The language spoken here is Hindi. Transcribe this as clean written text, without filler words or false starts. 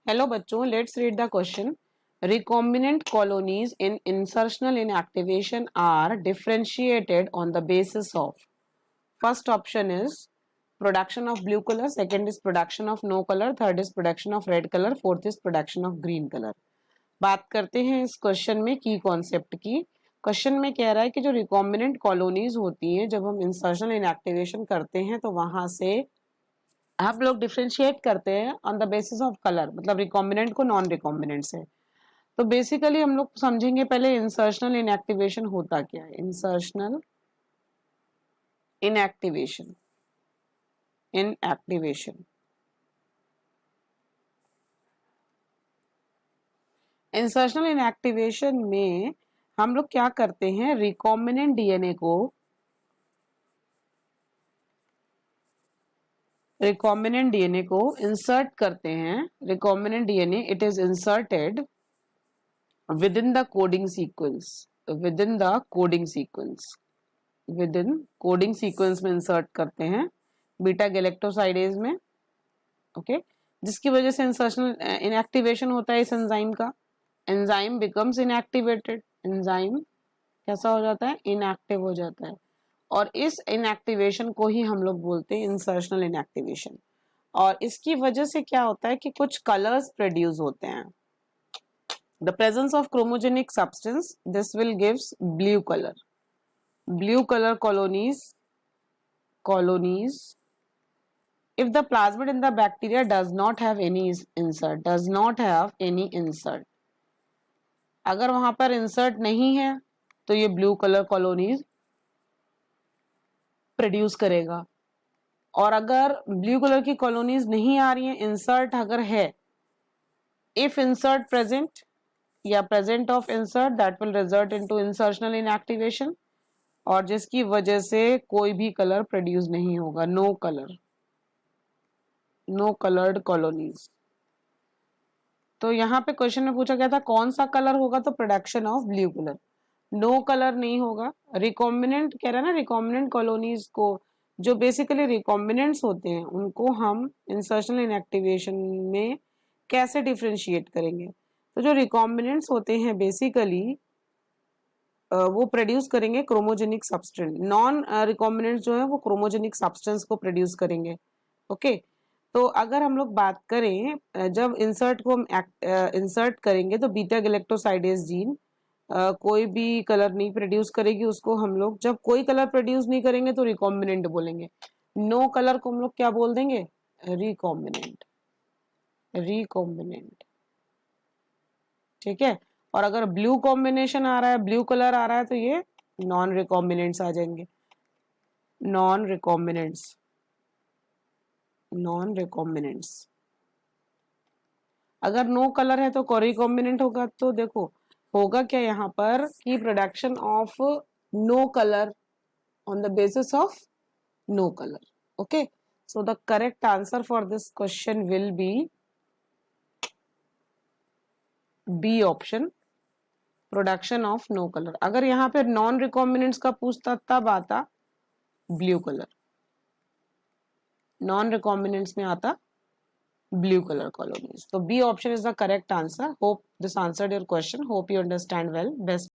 हेलो बच्चों, let's read the question. Recombinant colonies in insertional inactivation are differentiated on the basis of. First option is production of blue color, second is production of no color, third is production of red color, fourth is production of green color. बात करते हैं इस क्वेश्चन में की कॉन्सेप्ट की. क्वेश्चन में कह रहा है कि जो रिकॉम्बिनेंट कॉलोनीज होती हैं जब हम इंसर्शन इनएक्टिवेशन करते हैं तो वहां से हम लोग डिफ्रेंशिएट करते हैं on the basis of colour, मतलब रिकॉम्बिनेंट को नॉन रिकॉम्बिनेंट से. तो बेसिकली हम लोग समझेंगे पहले इंसर्शनल इनएक्टिवेशन होता क्या है. Insertional inactivation inactivation insertional inactivation में हम लोग क्या करते हैं, रिकॉम्बिनेंट डीएनए को इंसर्ट करते हैं. Recombinant DNA it is inserted within the coding sequence में इंसर्ट करते हैं बीटा गैलेक्टोसाइडेज में. ओके, जिसकी वजह से इंसर्शनल इनएक्टिवेशन होता है इस एंजाइम का. Enzyme becomes inactivated. एंजाइम कैसा हो जाता है, इनएक्टिव हो जाता है. और इस इनएक्टिवेशन को ही हम लोग बोलते हैं इंसर्शनल इनएक्टिवेशन. और इसकी वजह से क्या होता है कि कुछ कलर्स प्रोड्यूस होते हैं. The presence of chromogenic substance, this will gives blue color. Blue color colonies. If the plasmid in the bacteria does not have any insert, अगर वहां पर इंसर्ट नहीं है तो ये ब्लू कलर कॉलोनीज प्रोड्यूस करेगा. और अगर ब्लू कलर की कॉलोनीज नहीं आ रही हैं, इंसर्ट अगर है, इफ इंसर्ट प्रेजेंट या present of insert, that will result into insertional inactivation. और जिसकी वजह से कोई भी कलर प्रोड्यूस नहीं होगा. No coloured colonies. तो यहाँ पे क्वेश्चन में पूछा गया था कौन सा कलर होगा, तो production of blue colour. No colour नहीं होगा. रिकॉम्बिनेंट कह रहा है ना, रिकॉम्बिनेंट कॉलोनीज को, जो बेसिकली रिकॉम्बिनेंट्स होते हैं उनको हम इंसर्शनल इनएक्टिवेशन में कैसे डिफ्रेंशिएट करेंगे. तो जो रिकॉम्बिनेंट्स होते हैं बेसिकली वो प्रोड्यूस करेंगे क्रोमोजेनिक सब्सटेंस. नॉन रिकॉम्बिनेंट्स जो है वो क्रोमोजेनिक सब्सटेंस को प्रोड्यूस करेंगे. ओके, तो अगर हम लोग बात करें जब इंसर्ट को हम इंसर्ट करेंगे तो बीटा गैलेक्टोसाइडेज जीन कोई भी कलर नहीं प्रोड्यूस करेगी. उसको हम लोग जब कोई कलर प्रोड्यूस नहीं करेंगे तो रिकॉम्बिनेंट बोलेंगे. नो कलर को हम लोग क्या बोल देंगे, रिकॉम्बिनेंट. ठीक है. और अगर ब्लू कॉम्बिनेशन आ रहा है, ब्लू कलर आ रहा है, तो ये नॉन रिकॉम्बिनेंट्स आ जाएंगे. Non recombinants. अगर नो कलर है तो रिकॉम्बिनेंट होगा. तो देखो होगा क्या यहाँ पर कि production of no colour on the basis of no colour. Okay, so the correct answer for this question will be B option, production of no colour. अगर यहाँ पे नॉन रिकॉम्बिनेंट्स का पूछता तब आता ब्लू कलर. नॉन रिकॉम्बिनेंट्स में आता blue colour colonies. So B option is the correct answer. Hope this answered your question. Hope you understand well. Best